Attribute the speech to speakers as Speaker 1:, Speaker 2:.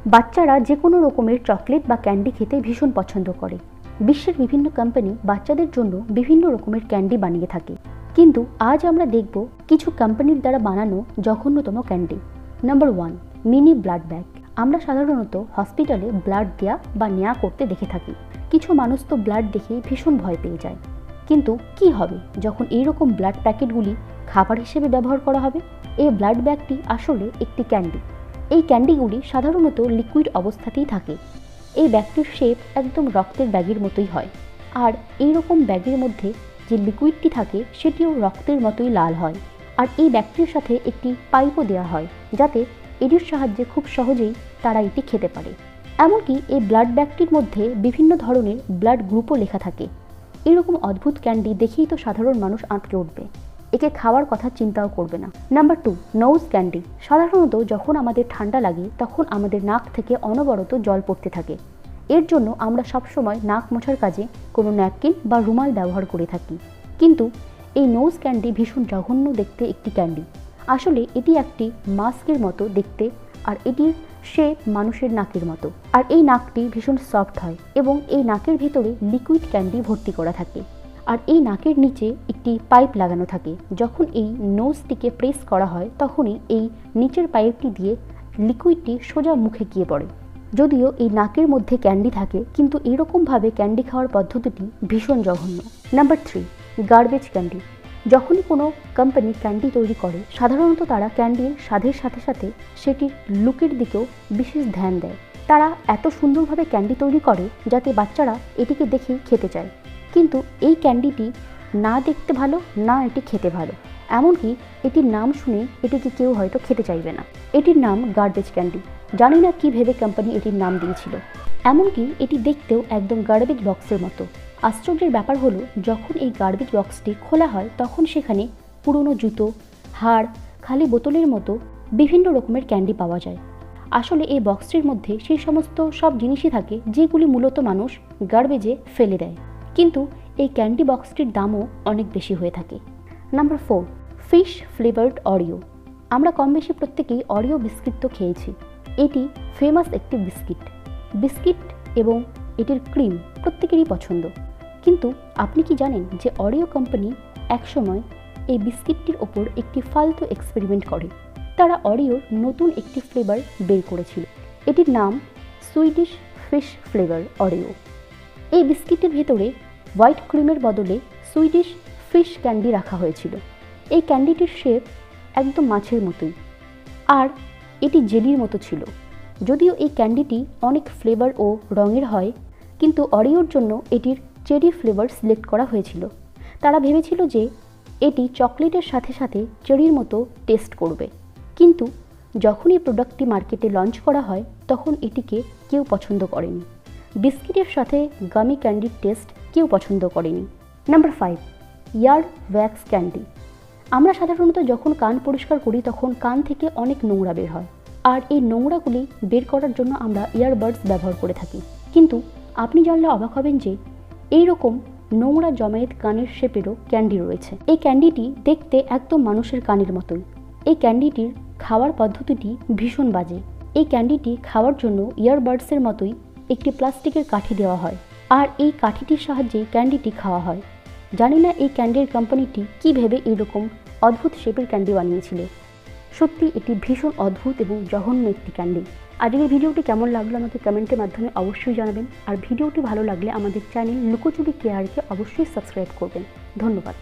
Speaker 1: বাচ্চারা যে কোনো রকমের চকলেট বা ক্যান্ডি খেতে ভীষণ পছন্দ করে। বিশ্বের বিভিন্ন কোম্পানি বাচ্চাদের জন্য বিভিন্ন রকমের ক্যান্ডি বানিয়ে থাকে, কিন্তু আজ আমরা দেখব কিছু কোম্পানির দ্বারা বানানো জঘন্যতম candy. Number 1, mini blood bag. আমরা সাধারণত হসপিটালে ব্লাড দেওয়া বা নেওয়া করতে দেখে থাকি। কিছু মানুষ তো ব্লাড দেখে ভীষণ ভয় পেয়ে যায়, কিন্তু কি হবে যখন এইরকম ব্লাড প্যাকেটগুলি খাবার হিসেবে ব্যবহার করা হবে? এই ব্লাড ব্যাগটি আসলে একটি ক্যান্ডি। এই ক্যান্ডিগুলি সাধারণত লিকুইড অবস্থাতেই থাকে। এই ব্যাগটির শেপ একদম রক্তের ব্যাগের মতোই হয়, আর এইরকম ব্যাগের মধ্যে যে লিকুইডটি থাকে সেটিও রক্তের মতোই লাল হয়। আর এই ব্যাগটির সাথে একটি পাইপও দেওয়া হয়, যাতে এটির সাহায্যে খুব সহজেই তারা এটি খেতে পারে। এমনকি এই ব্লাড ব্যাগটির মধ্যে বিভিন্ন ধরনের ব্লাড গ্রুপও লেখা থাকে। এরকম অদ্ভুত ক্যান্ডি দেখেই তো সাধারণ মানুষ আঁতকে উঠবে, একে খাওয়ার কথা চিন্তাও করবে না। Number 2, nose candy. সাধারণত যখন আমাদের ঠান্ডা লাগে তখন আমাদের নাক থেকে অনবরত জল পড়তে থাকে। এর জন্য আমরা সবসময় নাক মোছার কাজে কোনো ন্যাপকিন বা রুমাল ব্যবহার করে থাকি, কিন্তু এই নোজ ক্যান্ডি ভীষণ জঘন্য দেখতে একটি ক্যান্ডি। আসলে এটি একটি মাস্কের মতো দেখতে, আর এটির শেপ মানুষের নাকের মতো, আর এই নাকটি ভীষণ সফট হয় এবং এই নাকের ভিতরে লিকুইড ক্যান্ডি ভর্তি করা থাকে। আর এই নাকের নিচে একটি পাইপ লাগানো থাকে। যখন এই নোজটিকে প্রেস করা হয় তখনই এই নিচের পাইপটি দিয়ে লিকুইডটি সোজা মুখে গিয়ে পড়ে। যদিও এই নাকের মধ্যে ক্যান্ডি থাকে, কিন্তু এরকমভাবে ক্যান্ডি খাওয়ার পদ্ধতিটি ভীষণ জঘন্য। Number 3, garbage candy. যখনই কোনো কোম্পানি ক্যান্ডি তৈরি করে, সাধারণত তারা ক্যান্ডির স্বাদের সাথে সাথে সেটির লুকের দিকেও বিশেষ ধ্যান দেয়। তারা এত সুন্দরভাবে ক্যান্ডি তৈরি করে যাতে বাচ্চারা এটিকে দেখেই খেতে চায়, কিন্তু এই ক্যান্ডিটি না দেখতে ভালো, না এটি খেতে ভালো। এমনকি এটির নাম শুনে এটিকে কেউ হয়তো খেতে চাইবে না। এটির নাম গার্বেজ ক্যান্ডি। জানি না কী ভেবে কোম্পানি এটির নাম দিয়েছিল। এমনকি এটি দেখতেও একদম গার্বেজ বক্সের মতো। আশ্চর্যের ব্যাপার হলো, যখন এই গার্বেজ বক্সটি খোলা হয় তখন সেখানে পুরনো জুতো, হাড়, খালি বোতলের মতো বিভিন্ন রকমের ক্যান্ডি পাওয়া যায়। আসলে এই বক্সটির মধ্যে সেই সমস্ত সব জিনিসই থাকে যেগুলি মূলত মানুষ গার্বেজে ফেলে দেয়, কিন্তু এই ক্যান্ডি বক্সটির দামও অনেক বেশি হয়ে থাকে। Number 4, fish flavoured Oreo. আমরা কম বেশি প্রত্যেকেই অরিও বিস্কিট তো খেয়েছি। এটি ফেমাস একটি বিস্কিট এবং এটির ক্রিম প্রত্যেকেরই পছন্দ। কিন্তু আপনি কি জানেন যে অরিও কোম্পানি একসময় এই বিস্কিটটির ওপর একটি ফালতু এক্সপেরিমেন্ট করে? তারা অরিওর নতুন একটি ফ্লেভার বের করেছিল। এটির নাম সুইডিশ ফিশ ফ্লেভার অরিও। এই বিস্কিটের ভেতরে হোয়াইট ক্রিমের বদলে সুইডিশ ফিশ ক্যান্ডি রাখা হয়েছিল। এই ক্যান্ডিটির শেপ একদম মাছের মতোই, আর এটি জেলির মতো ছিল। যদিও এই ক্যান্ডিটি অনেক ফ্লেভার ও রঙের হয়, কিন্তু অরিওর জন্য এটির চেরি ফ্লেভার সিলেক্ট করা হয়েছিল। তারা ভেবেছিল যে এটি চকলেটের সাথে সাথে চেরির মতো টেস্ট করবে, কিন্তু যখন এই প্রোডাক্টটি মার্কেটে লঞ্চ করা হয় তখন এটিকে কেউ পছন্দ করেনি। বিস্কিটের সাথে গামি ক্যান্ডির টেস্ট কেউ পছন্দ করেনি। নাম্বার 5, ইয়ার ওয়্যাক্স ক্যান্ডি। আমরা সাধারণত যখন কান পরিষ্কার করি তখন কান থেকে অনেক নোংরা বের হয়, আর এই নোংরাগুলি বের করার জন্য আমরা ইয়ারবাডস ব্যবহার করে থাকি। কিন্তু আপনি জানলে অবাক হবেন যে এই রকম নোংরা জমায়েত কানের শেপেরও ক্যান্ডি রয়েছে। এই ক্যান্ডিটি দেখতে একদম মানুষের কানের মতোই। এই ক্যান্ডিটির খাওয়ার পদ্ধতিটি ভীষণ বাজে। এই ক্যান্ডিটি খাওয়ার জন্য ইয়ারবাডসের মতোই একটি প্লাস্টিকের কাঠি দেওয়া হয়, আর এই কাঠিটির সাহায্যে ক্যান্ডিটি খাওয়া হয়। জানি না এই ক্যান্ডির কোম্পানিটি কী ভেবে এইরকম অদ্ভুত শেপের ক্যান্ডি বানিয়েছিল। সত্যি এটি ভীষণ অদ্ভুত এবং জঘন্য একটি ক্যান্ডি। আজকের ভিডিওটি কেমন লাগলো আমাকে কমেন্টের মাধ্যমে অবশ্যই জানাবেন, আর ভিডিওটি ভালো লাগলে আমাদের চ্যানেল লুকোচুরি কেয়ারকে অবশ্যই সাবস্ক্রাইব করবেন। ধন্যবাদ।